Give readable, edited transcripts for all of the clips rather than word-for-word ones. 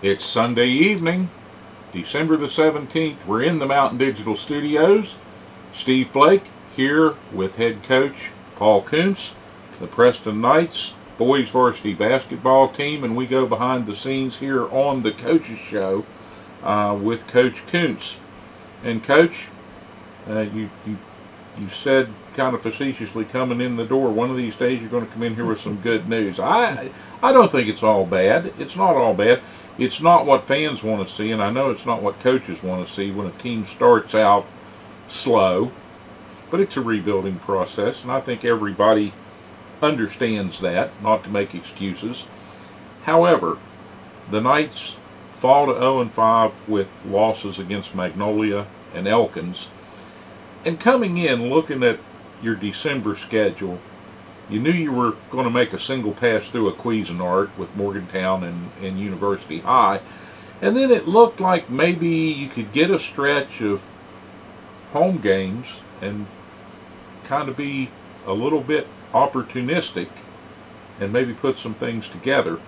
It's Sunday evening, December the 17th. We're in the Mountain Digital Studios. Steve Blake here with head coach Paul Koontz, the Preston Knights boys varsity basketball team, and we go behind the scenes here on the Coach's Show with Coach Koontz. And Coach, you said kind of facetiously coming in the door, one of these days you're going to come in here with some good news. I don't think it's all bad. It's not all bad. It's not what fans want to see, and I know it's not what coaches want to see when a team starts out slow, but it's a rebuilding process, and I think everybody understands that, not to make excuses. However, the Knights fall to 0-5 with losses against Magnolia and Elkins, and coming in looking at your December schedule, you knew you were going to make a single pass through a Cuisinart with Morgantown and University High. And then it looked like maybe you could get a stretch of home games and kind of be a little bit opportunistic and maybe put some things together.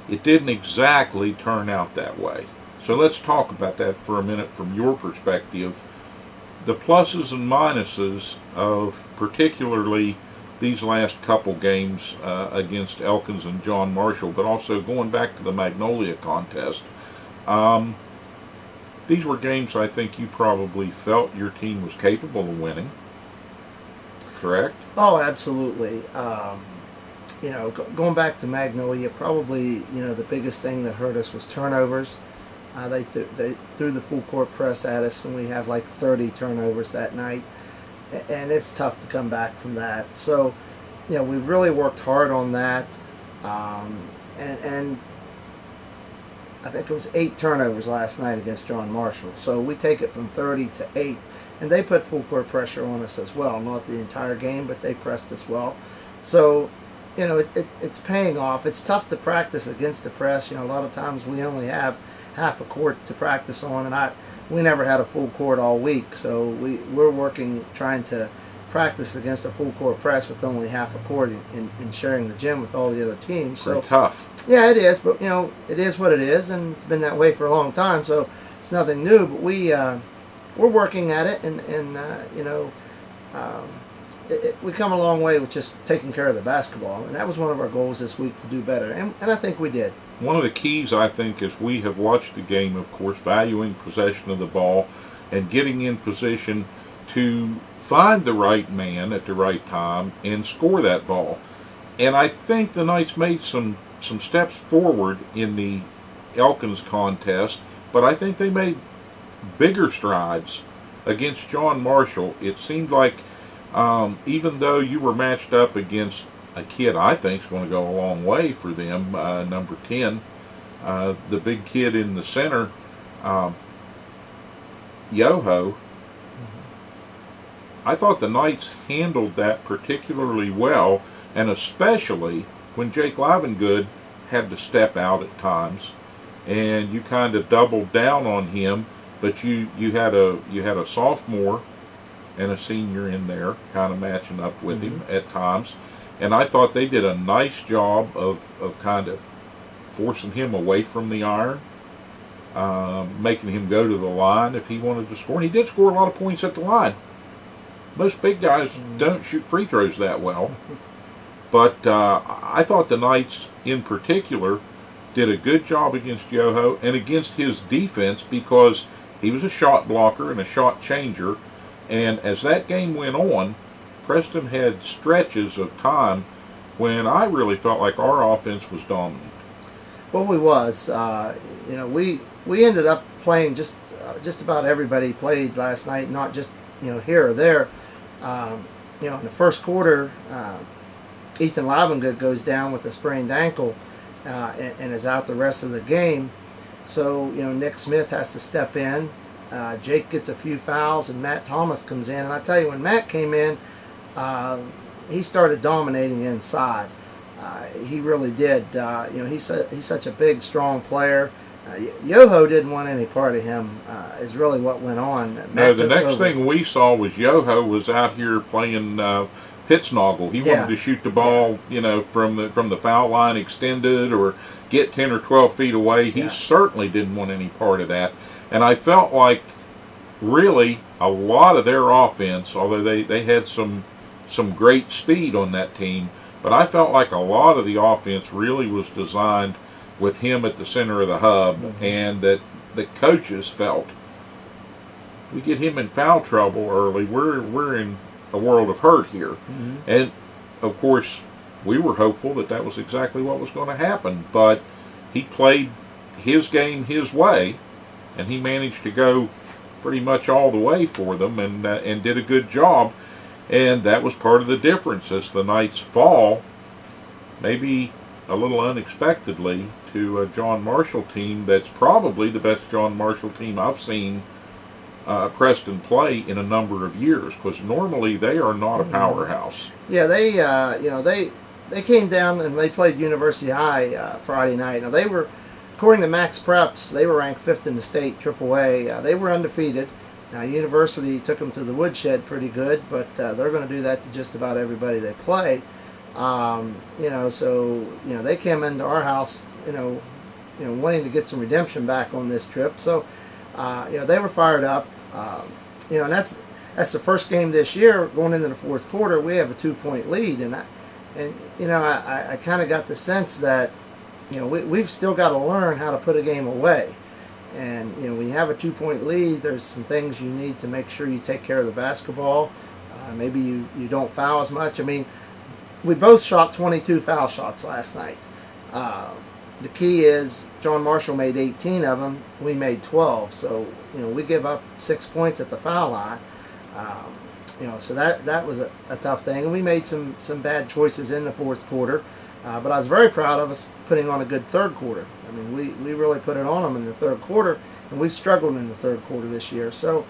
It didn't exactly turn out that way. So let's talk about that for a minute from your perspective. The pluses and minuses of particularly these last couple games against Elkins and John Marshall, but also going back to the Magnolia contest. These were games I think you probably felt your team was capable of winning, correct? Oh, absolutely. Going back to Magnolia, probably, the biggest thing that hurt us was turnovers. They threw the full court press at us, and we have like 30 turnovers that night. And it's tough to come back from that. So, we've really worked hard on that. And I think it was 8 turnovers last night against John Marshall. So we take it from 30 to 8. And they put full court pressure on us as well. Not the entire game, but they pressed us well. So, it's paying off. It's tough to practice against the press. A lot of times we only have half a court to practice on, and we never had a full court all week, so we're working trying to practice against a full court press with only half a court and sharing the gym with all the other teams. So pretty tough. Yeah, it is, but it is what it is, and it's been that way for a long time, so it's nothing new. But we're working at it, and we come a long way with just taking care of the basketball, and that was one of our goals this week, to do better, and I think we did. One of the keys, I think, as we have watched the game, of course, valuing possession of the ball and getting in position to find the right man at the right time and score that ball. And I think the Knights made some steps forward in the Elkins contest, but I think they made bigger strides against John Marshall. It seemed like even though you were matched up against a kid I think is going to go a long way for them, number 10, the big kid in the center, Yoho. I thought the Knights handled that particularly well, and especially when Jake Livengood had to step out at times, and you kind of doubled down on him, but you had a sophomore and a senior in there kind of matching up with him at times. And I thought they did a nice job of kind of forcing him away from the iron, making him go to the line if he wanted to score. And he did score a lot of points at the line. Most big guys don't shoot free throws that well. But I thought the Knights in particular did a good job against Yoho and against his defense, because he was a shot blocker and a shot changer. And as that game went on, Preston had stretches of time when I really felt like our offense was dominant. Well, we was. We ended up playing just about everybody played last night, not just here or there. In the first quarter, Ethan Livengood goes down with a sprained ankle and is out the rest of the game. So Nick Smith has to step in. Jake gets a few fouls, and Matt Thomas comes in. And I tell you, when Matt came in, he started dominating inside. He really did. He's such a big, strong player. Yoho didn't want any part of him, is really what went on. No, the next thing we saw was Yoho was out here playing Pitsnoggle. He wanted to shoot the ball, you know, from the foul line extended or get 10 or 12 feet away. He certainly didn't want any part of that. And I felt like really a lot of their offense, although they had some great speed on that team, but I felt like a lot of the offense really was designed with him at the center of the hub, and that the coaches felt, we get him in foul trouble early, we're in a world of hurt here. And of course we were hopeful that was exactly what was going to happen, but he played his game his way, and he managed to go pretty much all the way for them, and did a good job. And that was part of the difference as the Knights fall, maybe a little unexpectedly, to a John Marshall team that's probably the best John Marshall team I've seen Preston play in a number of years, because normally they are not a powerhouse. Yeah, they you know, they came down and they played University High Friday night. Now they were, according to Max Preps, they were ranked 5th in the state AAA. They were undefeated. Now University took them to the woodshed pretty good, but they're going to do that to just about everybody they play. You know, so you know, they came into our house, you know, wanting to get some redemption back on this trip. So you know, they were fired up. You know, and that's the first game this year. Going into the fourth quarter, we have a 2-point lead, and you know, I kind of got the sense that, you know, we've still got to learn how to put a game away. And you know, when you have a 2-point lead, there's some things you need to make sure you take care of the basketball. Maybe you don't foul as much. I mean, we both shot 22 foul shots last night. The key is John Marshall made 18 of them. We made 12. So you know, we give up 6 points at the foul line. You know, so that was a tough thing. And we made some bad choices in the fourth quarter. But I was very proud of us putting on a good third quarter. I mean, we really put it on them in the third quarter, and we've struggled in the third quarter this year. So,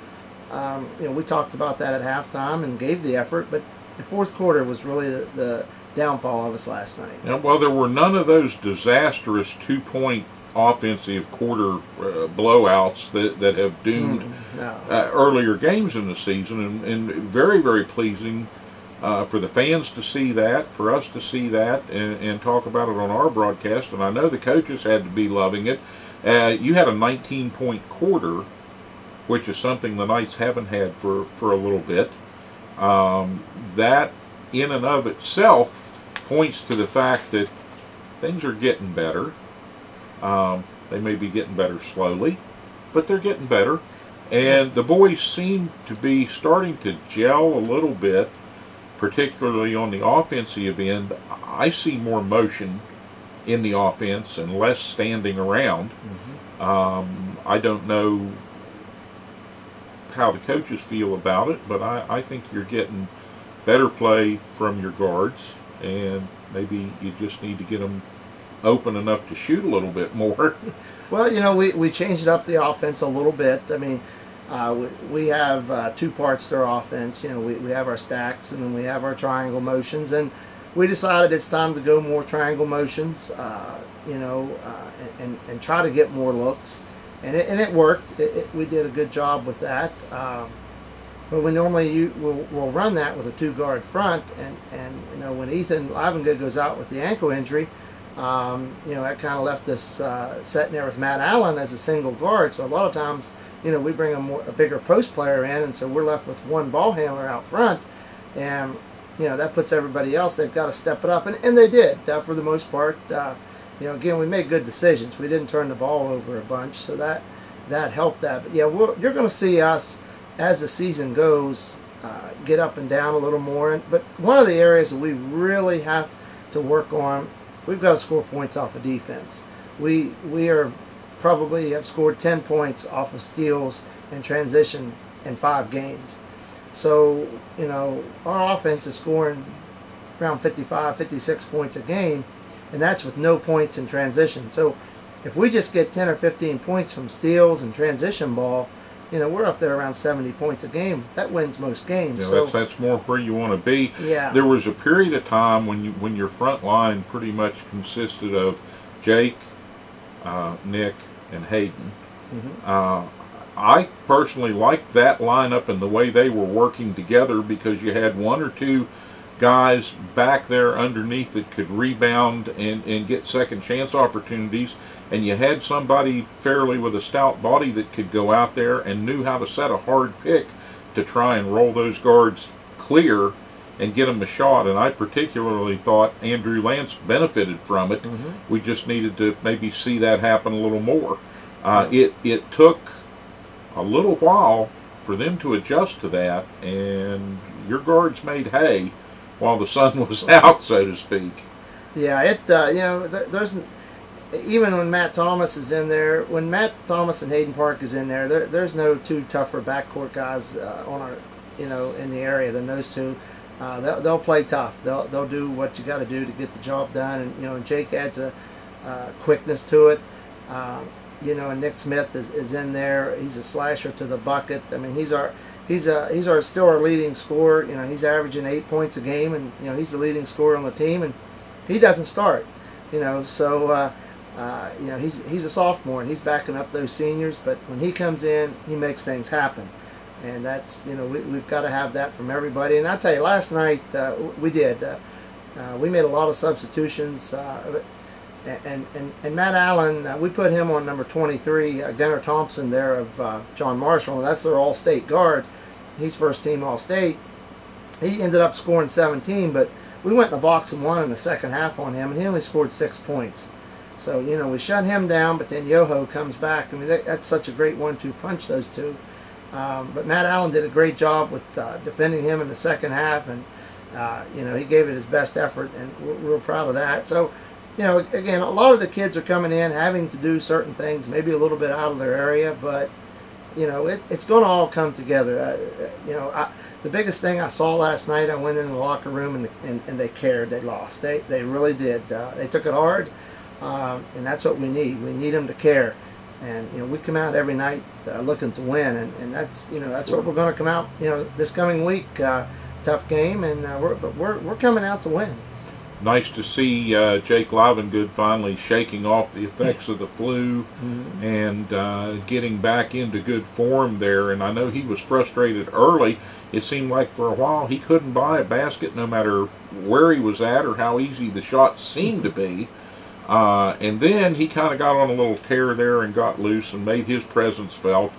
you know, we talked about that at halftime and gave the effort, but the fourth quarter was really the downfall of us last night. Yeah, well, there were none of those disastrous 2-point offensive quarter blowouts that have doomed earlier games in the season, and very, very pleasing for the fans to see that, for us to see that, and talk about it on our broadcast. And I know the coaches had to be loving it. You had a 19-point quarter, which is something the Knights haven't had for a little bit. That in and of itself points to the fact that things are getting better. They may be getting better slowly, but they're getting better. And the boys seem to be starting to gel a little bit, particularly on the offensive end. I see more motion in the offense and less standing around. I don't know how the coaches feel about it, but I think you're getting better play from your guards, and maybe you just need to get them open enough to shoot a little bit more. Well, you know, we changed up the offense a little bit. I mean, we have 2 parts to our offense. You know, we have our stacks, and then we have our triangle motions, and we decided it's time to go more triangle motions, you know, and try to get more looks, and it worked. We did a good job with that. But we normally we'll run that with a 2-guard front, and you know, when Ethan Livengood goes out with the ankle injury, you know, that kind of left us sitting there with Matt Allen as a single guard. So a lot of times, you know, we bring a bigger post player in, and so we're left with one ball handler out front, and you know, that puts everybody else, they've got to step it up, and they did for the most part. You know, again, we made good decisions. We didn't turn the ball over a bunch, so that helped that. But yeah, you're going to see us as the season goes get up and down a little more. But one of the areas that we really have to work on, we've got to score points off of defense. We are probably have scored 10 points off of steals and transition in 5 games. So, you know, our offense is scoring around 55, 56 points a game, and that's with no points in transition. So if we just get 10 or 15 points from steals and transition ball, you know, we're up there around 70 points a game. That wins most games. Yeah, so that's more where you want to be. Yeah. There was a period of time when your front line pretty much consisted of Jake, Nick, and Hayden. I personally liked that lineup and the way they were working together, because you had 1 or 2 guys back there underneath that could rebound and get second chance opportunities, and you had somebody fairly with a stout body that could go out there and knew how to set a hard pick to try and roll those guards clear and get them a shot. And I particularly thought Andrew Lance benefited from it. We just needed to maybe see that happen a little more. It took a little while for them to adjust to that, and your guards made hay while the sun was out, so to speak. Yeah, there's even when Matt Thomas is in there, when Matt Thomas and Hayden Park is in there, there's no two tougher backcourt guys in the area than those two. They'll play tough. They'll do what you got to do to get the job done, and Jake adds a quickness to it. And Nick Smith is in there. He's a slasher to the bucket. I mean, he's still our leading scorer. He's averaging 8 points a game, and he's the leading scorer on the team, and he doesn't start. So he's a sophomore, and he's backing up those seniors. But when he comes in, he makes things happen, and that's we've got to have that from everybody. And I tell you, last night we did. We made a lot of substitutions. And Matt Allen, we put him on number 23, Gunnar Thompson there of John Marshall, and that's their all-state guard. He's first team all-state. He ended up scoring 17, but we went in the box and won in the second half on him, and he only scored 6 points. So, we shut him down, but then Yoho comes back. I mean, that's such a great 1-2 punch, those two. But Matt Allen did a great job with defending him in the second half, and, he gave it his best effort, and we're real proud of that. So, again, a lot of the kids are coming in having to do certain things, maybe a little bit out of their area, but, it's going to all come together. The biggest thing I saw last night, I went in the locker room and they cared. They lost. They really did. They took it hard, and that's what we need. We need them to care. And, we come out every night looking to win, and that's what we're going to come out, this coming week. Tough game, and we're coming out to win. Nice to see Jake Livengood finally shaking off the effects of the flu and getting back into good form there. And I know he was frustrated early. It seemed like for a while he couldn't buy a basket no matter where he was at or how easy the shots seemed to be. And then he kind of got on a little tear there and got loose and made his presence felt.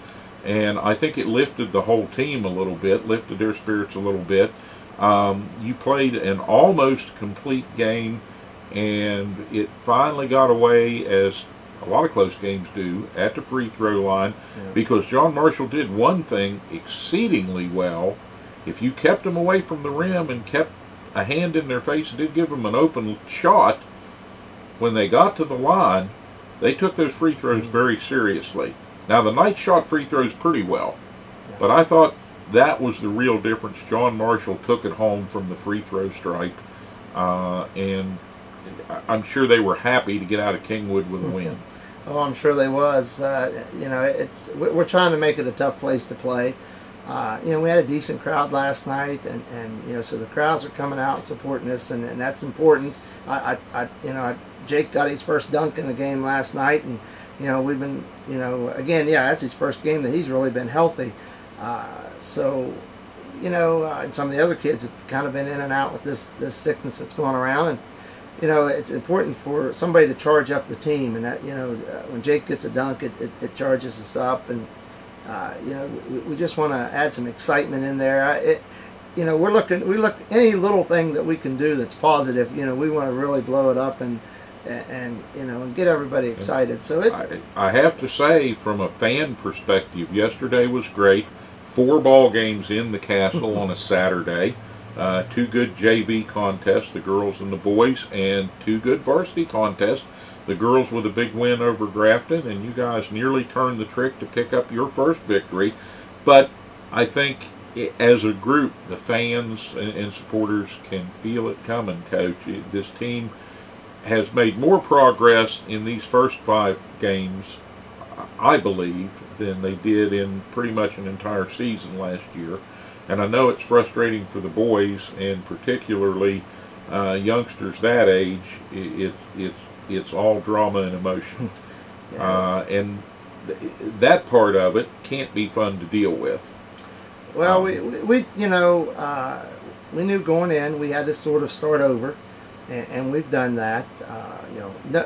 And I think it lifted the whole team a little bit, lifted their spirits a little bit. You played an almost complete game, and it finally got away, as a lot of close games do, at the free throw line, because John Marshall did one thing exceedingly well. If you kept them away from the rim and kept a hand in their face and did give them an open shot, when they got to the line, they took those free throws very seriously. Now, the Knights shot free throws pretty well, but I thought that was the real difference. John Marshall took it home from the free throw stripe, and I'm sure they were happy to get out of Kingwood with a win. Oh, I'm sure they was. We're trying to make it a tough place to play. We had a decent crowd last night, and so the crowds are coming out and supporting us, and that's important. Jake got his first dunk in the game last night, and we've been, again, that's his first game that he's really been healthy. And some of the other kids have kind of been in and out with this sickness that's going around, and it's important for somebody to charge up the team, and that when Jake gets a dunk, it charges us up, and we just want to add some excitement in there. We look any little thing that we can do that's positive. We want to really blow it up and get everybody excited. So I have to say, from a fan perspective, yesterday was great. 4 ball games in the castle on a Saturday. 2 good JV contests, the girls and the boys, and 2 good varsity contests. The girls with a big win over Grafton, and you guys nearly turned the trick to pick up your first victory. But I think as a group, the fans and supporters can feel it coming, Coach. This team has made more progress in these first 5 games, I believe, than they did in pretty much an entire season last year. And I know it's frustrating for the boys, and particularly youngsters that age. It's all drama and emotion. And that part of it can't be fun to deal with. Well, we knew going in we had to sort of start over, and we've done that.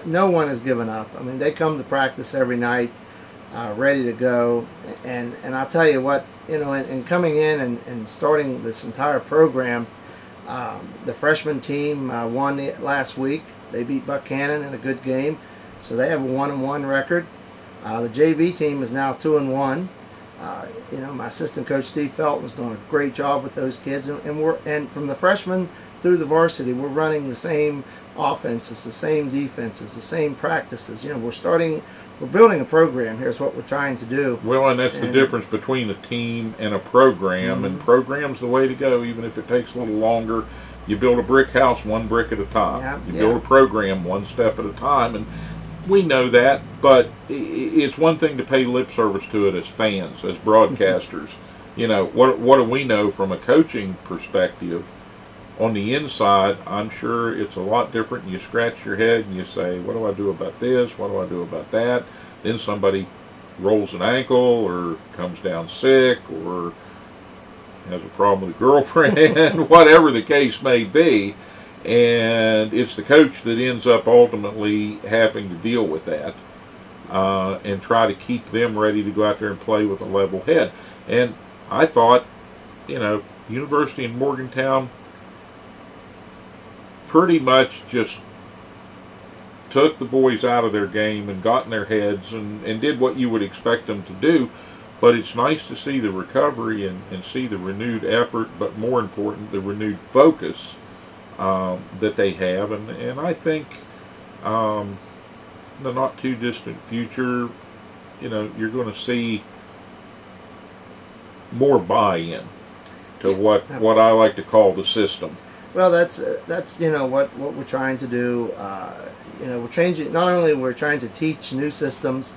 No one has given up. I mean, they come to practice every night, ready to go, and I'll tell you what, in coming in and starting this entire program, the freshman team won last week. They beat Buchanan in a good game, so they have a 1-1 record. The JV team is now 2-1. My assistant coach Steve Felton is doing a great job with those kids, and from the freshmen through the varsity, we're running the same offenses, the same defenses, the same practices. We're building a program. Here's what we're trying to do. Well, and that's the difference between a team and a program, and program's the way to go, even if it takes a little longer. You build a brick house one brick at a time. You build a program one step at a time, and we know that, but it's one thing to pay lip service to it as fans, as broadcasters. What do we know from a coaching perspective? On the inside, I'm sure it's a lot different. You scratch your head and you say, what do I do about this? What do I do about that? Then somebody rolls an ankle or comes down sick or has a problem with a girlfriend, whatever the case may be. And it's the coach that ends up ultimately having to deal with that and try to keep them ready to go out there and play with a level head. And I thought, University in Morgantown pretty much just took the boys out of their game and got in their heads and did what you would expect them to do. But it's nice to see the recovery and see the renewed effort, but more important, the renewed focus that they have. And I think in the not too distant future, you're going to see more buy-in to what I like to call the system. Well, that's what we're trying to do. We're changing. Not only we're trying to teach new systems,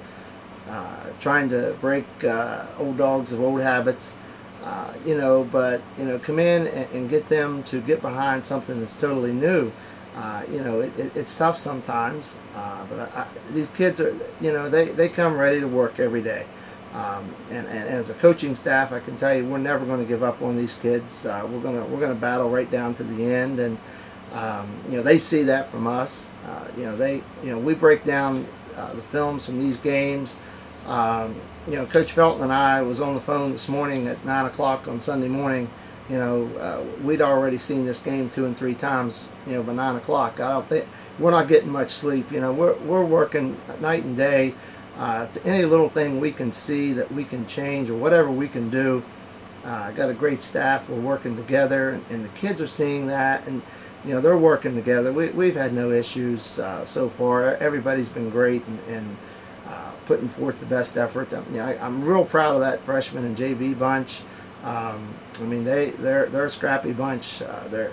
trying to break old dogs of old habits, but come in and get them to get behind something that's totally new. It's tough sometimes, but these kids are, they come ready to work every day. And as a coaching staff, I can tell you we're never going to give up on these kids. We're gonna battle right down to the end, and they see that from us. We break down the films from these games. Coach Felton and I was on the phone this morning at 9 o'clock on Sunday morning. We'd already seen this game 2 and 3 times. By 9 o'clock, I don't think we're not getting much sleep. We're working night and day. To any little thing we can see that we can change or whatever we can do. I got a great staff. We're working together, and the kids are seeing that, and they're working together. We've had no issues so far. Everybody's been great and putting forth the best effort. I'm real proud of that freshman and JV bunch. They're a scrappy bunch. They're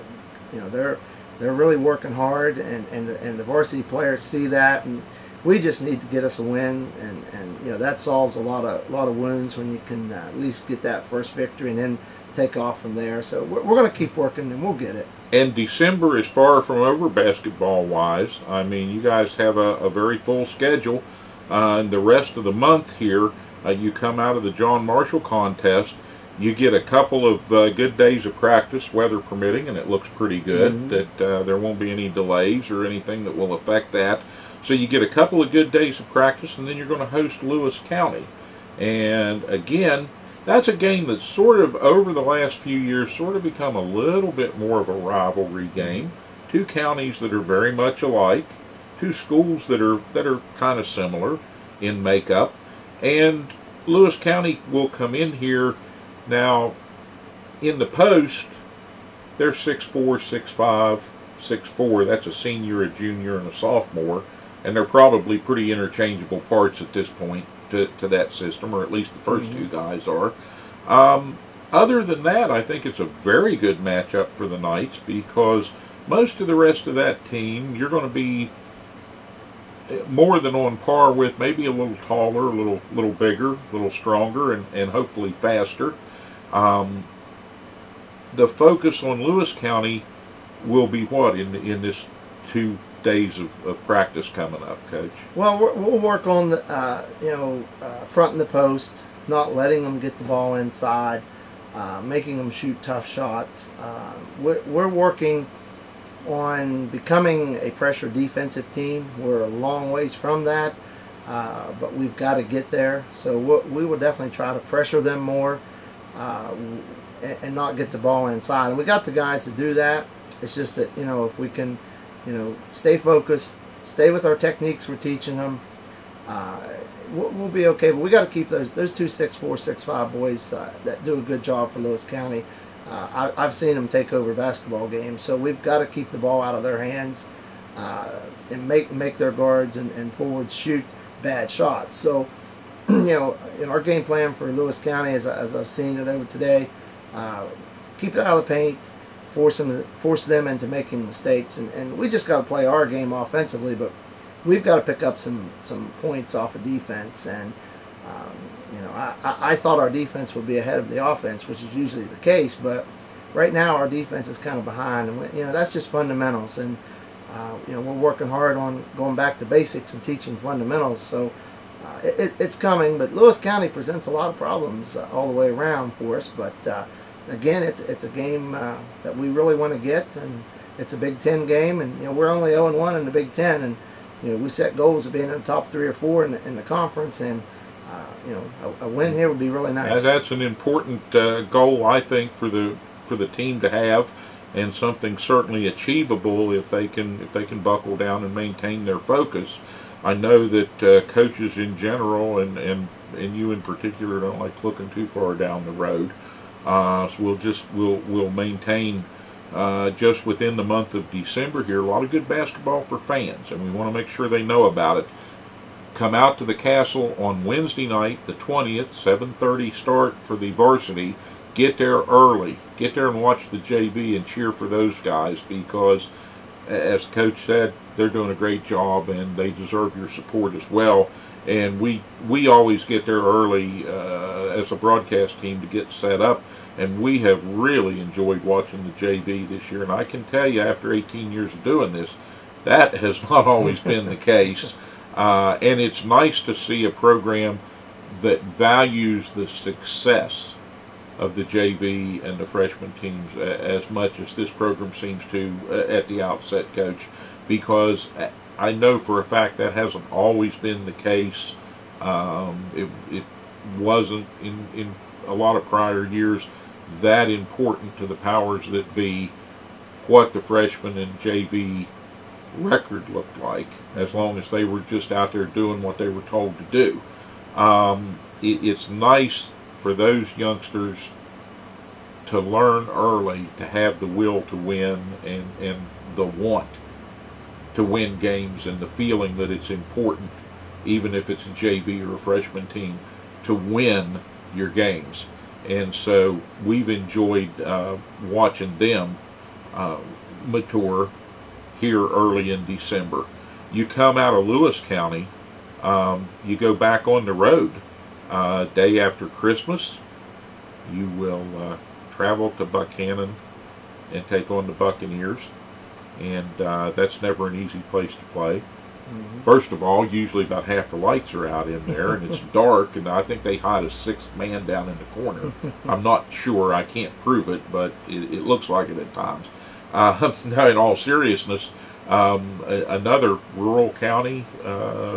really working hard, and the varsity players see that, and we just need to get us a win, and that solves a lot of wounds when you can at least get that first victory and then take off from there. So we're going to keep working, and we'll get it. And December is far from over basketball-wise. You guys have a very full schedule. The rest of the month here, you come out of the John Marshall contest. You get a couple of good days of practice, weather permitting, and it looks pretty good. That there won't be any delays or anything that will affect that. So you get a couple of good days of practice, and then you're going to host Lewis County. And again, that's a game that's sort of, over the last few years, sort of become a little bit more of a rivalry game. Two counties that are very much alike, two schools that are kind of similar in makeup. And Lewis County will come in here. Now, in the post, they're 6'4", 6'5", 6'4". That's a senior, a junior, and a sophomore. And they're probably pretty interchangeable parts at this point to that system, or at least the first two guys are. Other than that, I think it's a very good matchup for the Knights, because most of the rest of that team, you're going to be more than on par with, maybe a little taller, a little bigger, a little stronger, and hopefully faster. The focus on Lewis County will be what in this 2 days of practice coming up, Coach? Well, we'll work on the fronting the post, not letting them get the ball inside. making them shoot tough shots. We're working on becoming a pressure defensive team. We're a long ways from that, but we've got to get there. So we will definitely try to pressure them more and not get the ball inside. And we got the guys to do that. It's just that, if we can, stay focused, stay with our techniques we're teaching them, we'll be okay. But we got to keep those 2 6'4", 6'5" boys that do a good job for Lewis County. I've seen them take over basketball games, so we've got to keep the ball out of their hands and make their guards and forwards shoot bad shots. So, in our game plan for Lewis County, as I've seen it over today, keep it out of the paint, force them into making mistakes, and we just got to play our game offensively, but we've got to pick up some points off of defense. And I thought our defense would be ahead of the offense, which is usually the case, but right now our defense is kind of behind, and that's just fundamentals. And we're working hard on going back to basics and teaching fundamentals. So it's coming, but Lewis County presents a lot of problems all the way around for us. But again, it's a game that we really want to get, and it's a Big Ten game, and we're only 0-1 in the Big Ten, and we set goals of being in the top 3 or 4 in the conference, and a win here would be really nice. That's an important goal, I think, for the team to have, and something certainly achievable if they can buckle down and maintain their focus. I know that coaches in general and you in particular don't like looking too far down the road. So we'll maintain just within the month of December here a lot of good basketball for fans, and we want to make sure they know about it. Come out to the Castle on Wednesday night, the 20th, 7:30 start for the Varsity. Get there early. Get there and watch the JV and cheer for those guys, because, as the coach said, they're doing a great job and they deserve your support as well. And we always get there early as a broadcast team to get set up, and we have really enjoyed watching the JV this year. And I can tell you, after 18 years of doing this, that has not always been the case. And it's nice to see a program that values the success of the JV and the freshman teams as much as this program seems to at the outset, Coach, because I know for a fact that hasn't always been the case. It wasn't in a lot of prior years that important to the powers that be what the freshman and JV record looked like, as long as they were just out there doing what they were told to do. It's nice for those youngsters to learn early, to have the will to win and the want to win games, and the feeling that it's important, even if it's a JV or a freshman team, to win your games. And so we've enjoyed watching them mature here early in December. You come out of Lewis County, you go back on the road day after Christmas. You will travel to Buchanan and take on the Buccaneers, and that's never an easy place to play. Mm-hmm. First of all, usually about half the lights are out in there, and it's dark, and I think they hide a 6th man down in the corner. I'm not sure, I can't prove it, but it looks like it at times. Now, in all seriousness, another rural county,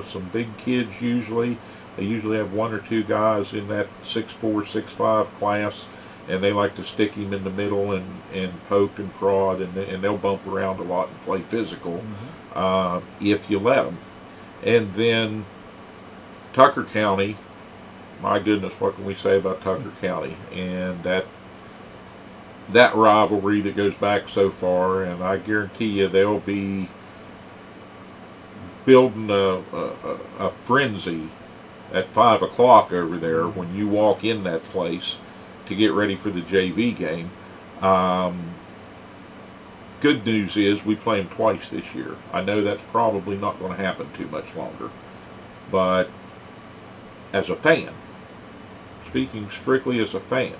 some big kids usually. They usually have 1 or 2 guys in that 6'4", 6'5" class, and they like to stick him in the middle and poke and prod, and they'll bump around a lot and play physical, if you let them. And then Tucker County, my goodness, what can we say about Tucker County? And that rivalry that goes back so far, and I guarantee you they'll be building a frenzy at 5 o'clock over there when you walk in that place to get ready for the JV game. Good news is we play them twice this year. I know that's probably not going to happen too much longer, but as a fan, speaking strictly as a fan,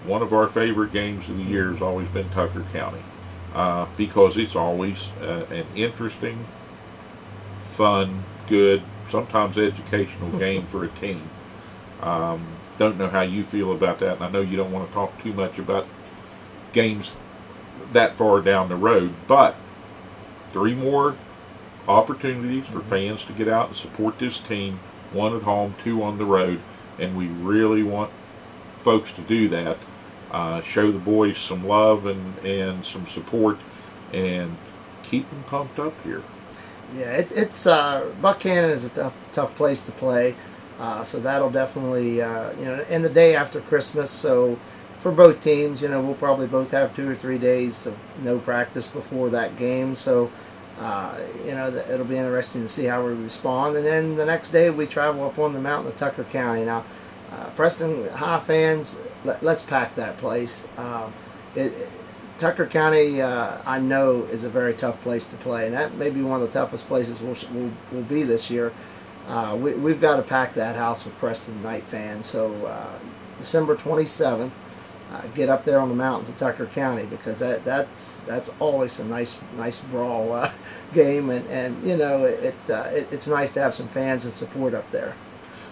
one of our favorite games of the year has always been Tucker County, because it's always an interesting, fun, good, sometimes educational game for a team. Don't know how you feel about that, and I know you don't want to talk too much about games that far down the road, but 3 more opportunities for fans to get out and support this team, 1 at home, 2 on the road, and we really want folks to do that. Show the boys some love and some support, and keep them pumped up here. Yeah, it's Buckhannon is a tough place to play, so that'll definitely and the day after Christmas. So for both teams, we'll probably both have 2 or 3 days of no practice before that game. So it'll be interesting to see how we respond. And then the next day we travel up on the mountain to Tucker County. Now, Preston High fans, let's pack that place. Tucker County, I know, is a very tough place to play, and that may be one of the toughest places we'll be this year. We've got to pack that house with Preston Knight fans. So December 27th, get up there on the mountain to Tucker County, because that's always a nice brawl game, and it's nice to have some fans and support up there.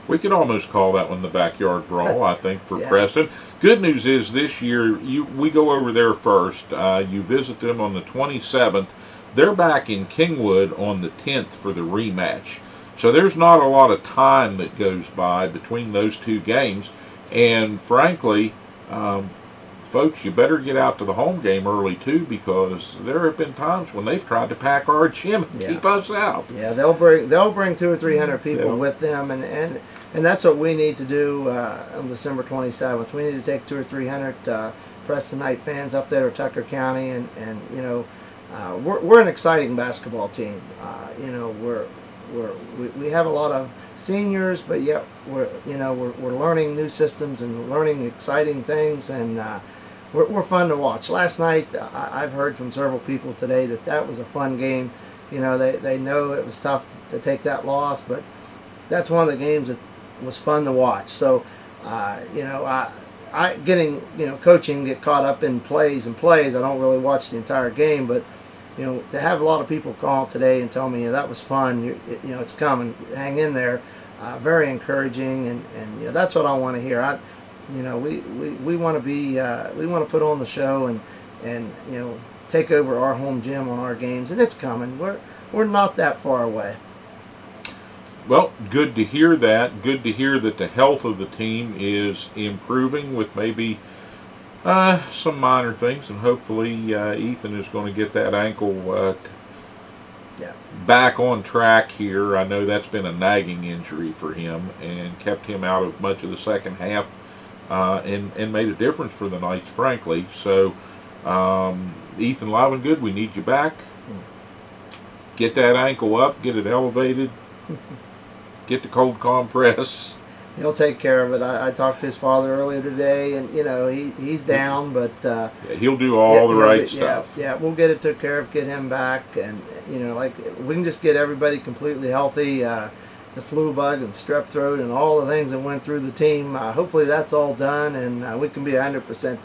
We could almost call that one the backyard brawl, I think, for Preston. Good news is this year we go over there first. You visit them on the 27th. They're back in Kingwood on the 10th for the rematch. So there's not a lot of time that goes by between those 2 games. And frankly, folks, you better get out to the home game early too, because there have been times when they've tried to pack our gym and keep us out. Yeah, they'll bring 200 or 300 people with them, and that's what we need to do on December 27th. We need to take 200 or 300 Preston Knight fans up there to Tucker County, and we're an exciting basketball team. We have a lot of seniors, but yet we're learning new systems and learning exciting things, and we're fun to watch. Last night, I've heard from several people today that was a fun game. They know it was tough to take that loss, but that's one of the games that was fun to watch. So, coaching, get caught up in plays. I don't really watch the entire game, but to have a lot of people call today and tell me that was fun, it's coming, hang in there, very encouraging, and that's what I want to hear. We want to be we want to put on the show and take over our home gym on our games, and it's coming. We're not that far away. Well, good to hear that. Good to hear that the health of the team is improving with maybe some minor things, and hopefully Ethan is going to get that ankle back on track here. I know that's been a nagging injury for him and kept him out of much of the second half, and made a difference for the Knights, frankly. So, Ethan Livengood, we need you back. Get that ankle up, get it elevated, get the cold compress. He'll take care of it. I talked to his father earlier today, and he's down, but he'll do all the right stuff. Yeah, we'll get it took care of, get him back, and we can just get everybody completely healthy. The flu bug and strep throat and all the things that went through the team. Hopefully that's all done, and we can be 100%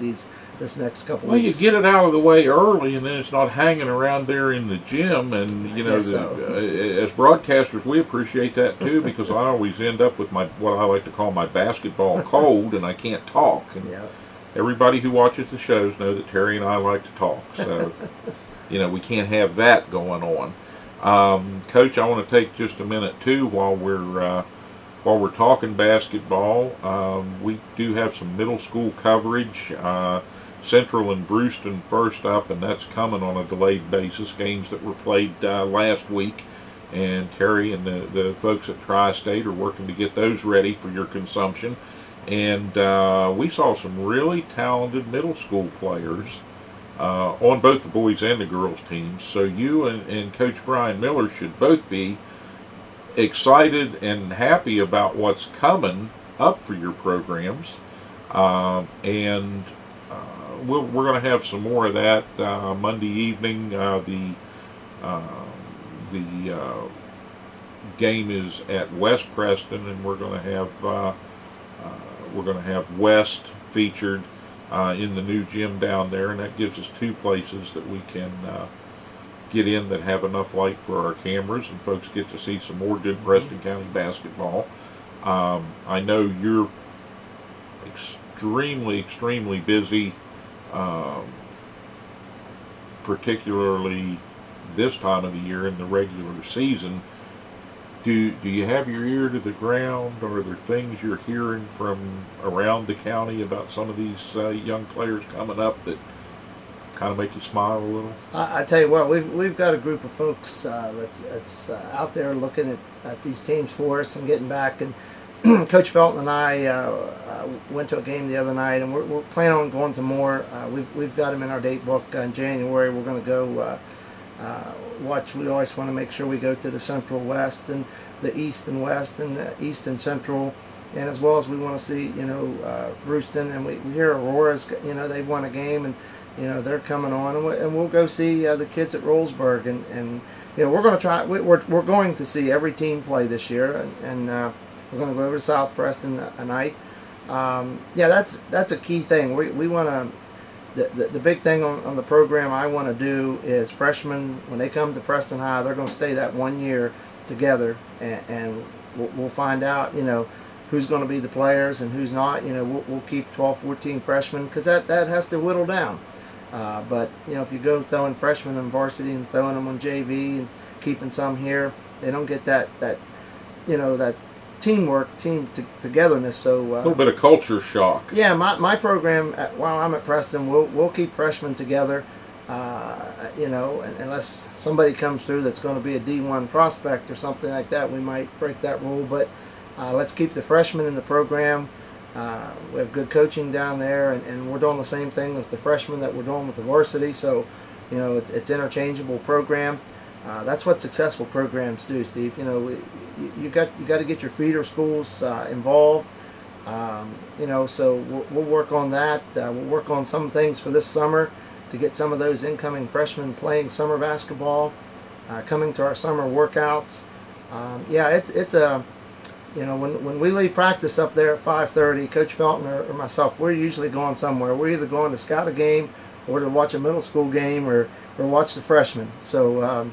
this next couple weeks. Well, weeks. You get it out of the way early, and then it's not hanging around there in the gym. And as broadcasters, we appreciate that too, because I always end up with what I like to call my basketball cold, and I can't talk. And everybody who watches the shows know that Terry and I like to talk, so we can't have that going on. Coach, I want to take just a minute too while we're talking basketball. We do have some middle school coverage. Central and Brewston first up, and that's coming on a delayed basis. Games that were played last week, and Terry and the folks at Tri-State are working to get those ready for your consumption. And we saw some really talented middle school players on both the boys and the girls teams. So you and Coach Brian Miller should both be excited and happy about what's coming up for your programs. We're going to have some more of that Monday evening. The game is at West Preston, and we're going to have West featured in the new gym down there, and that gives us 2 places that we can get in that have enough light for our cameras, and folks get to see some more good Preston County basketball. I know you're extremely busy, particularly this time of the year in the regular season. Do you have your ear to the ground, or are there things you're hearing from around the county about some of these young players coming up that kind of make you smile a little? I tell you what, we've got a group of folks that's out there looking at these teams for us and getting back. And Coach Felton and I went to a game the other night, and we're planning on going to more. We've got them in our date book in January. We're going to go watch. We always want to make sure we go to the Central West and the East and West and the East and Central, and as well as we want to see, Brewston, and we hear Aurora's, they've won a game, and they're coming on, and we'll go see the kids at Rollsburg, and we're going to try. We're going to see every team play this year, and we're going to go over to South Preston a night. That's a key thing. We want to. The big thing on the program I want to do is freshmen, when they come to Preston High, they're going to stay that 1 year together, and we'll find out, who's going to be the players and who's not. We'll keep 12, 14 freshmen, because that has to whittle down. But if you go throwing freshmen in varsity and throwing them on JV and keeping some here, they don't get that teamwork, togetherness. So a little bit of culture shock. Yeah, my program while I'm at Preston, we'll keep freshmen together. Unless somebody comes through that's going to be a D1 prospect or something like that, we might break that rule. But let's keep the freshmen in the program. We have good coaching down there, and we're doing the same thing with the freshmen that we're doing with the varsity. So, it's interchangeable program. That's what successful programs do, Steve. You got to get your feeder schools involved. So we'll work on that. We'll work on some things for this summer to get some of those incoming freshmen playing summer basketball, coming to our summer workouts. It's a when we leave practice up there at 5:30, Coach Felton or myself, we're usually going somewhere. We're either going to scout a game or to watch a middle school game or watch the freshmen. So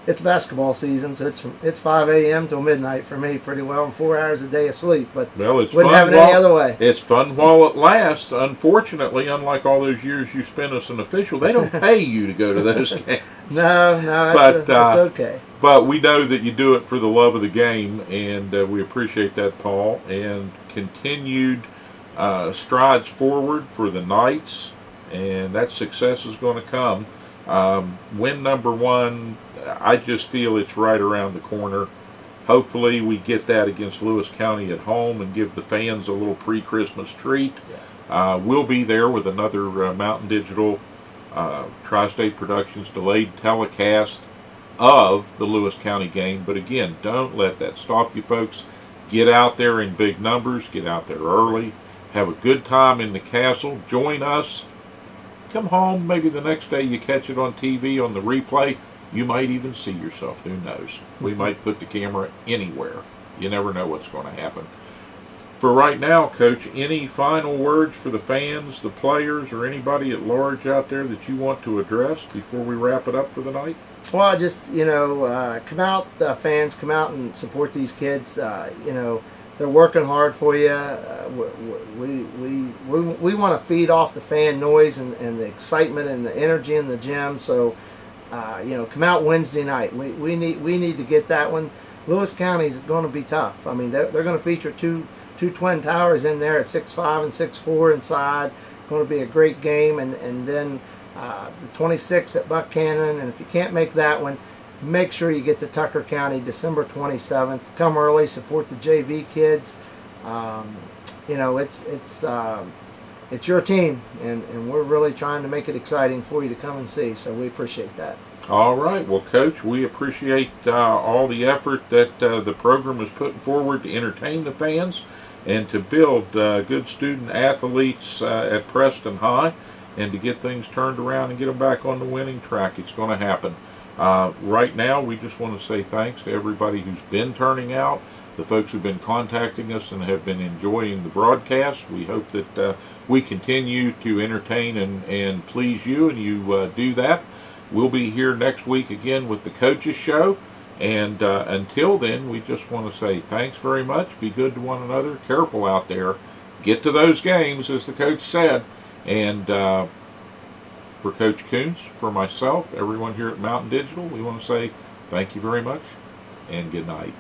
it's basketball season, so it's 5 a.m. till midnight for me, pretty well, and 4 hours a day of sleep. But it's wouldn't fun have it any other way. It's fun while it lasts. Unfortunately, unlike all those years you spent as an official, they don't pay you to go to those games. No, that's okay. But we know that you do it for the love of the game, and we appreciate that, Paul. And continued strides forward for the Knights, and that success is going to come. Win number 1, I just feel it's right around the corner. Hopefully we get that against Lewis County at home and give the fans a little pre-Christmas treat. Yeah. We'll be there with another Mountain Digital Tri-State Productions delayed telecast of the Lewis County game. But again, don't let that stop you, folks. Get out there in big numbers. Get out there early. Have a good time in the castle. Join us. Come home. Maybe the next day you catch it on TV on the replay. You might even see yourself. Who knows? We might put the camera anywhere. You never know what's going to happen. For right now, Coach, any final words for the fans, the players, or anybody at large out there that you want to address before we wrap it up for the night? Well, just, come out, fans, come out and support these kids. They're working hard for you. We want to feed off the fan noise and the excitement and the energy in the gym. So, come out Wednesday night. We need to get that one. Lewis County is going to be tough. I mean, they're going to feature two twin towers in there at 6'5" and 6'4" inside. Going to be a great game, and then the 26th at Buckhannon. And if you can't make that one, make sure you get to Tucker County December 27th. Come early, support the JV kids. It's your team, and we're really trying to make it exciting for you to come and see. So we appreciate that. All right. Well, Coach, we appreciate all the effort that the program is putting forward to entertain the fans and to build good student athletes at Preston High, and to get things turned around and get them back on the winning track. It's going to happen. Right now, we just want to say thanks to everybody who's been turning out, the folks who've been contacting us and have been enjoying the broadcast. We hope that we continue to entertain and please you, and you do that. We'll be here next week again with the Coaches Show, And until then, we just want to say thanks very much. Be good to one another. Careful out there. Get to those games, as the coach said. And for Coach Koontz, for myself, everyone here at Mountain Digital, we want to say thank you very much and good night.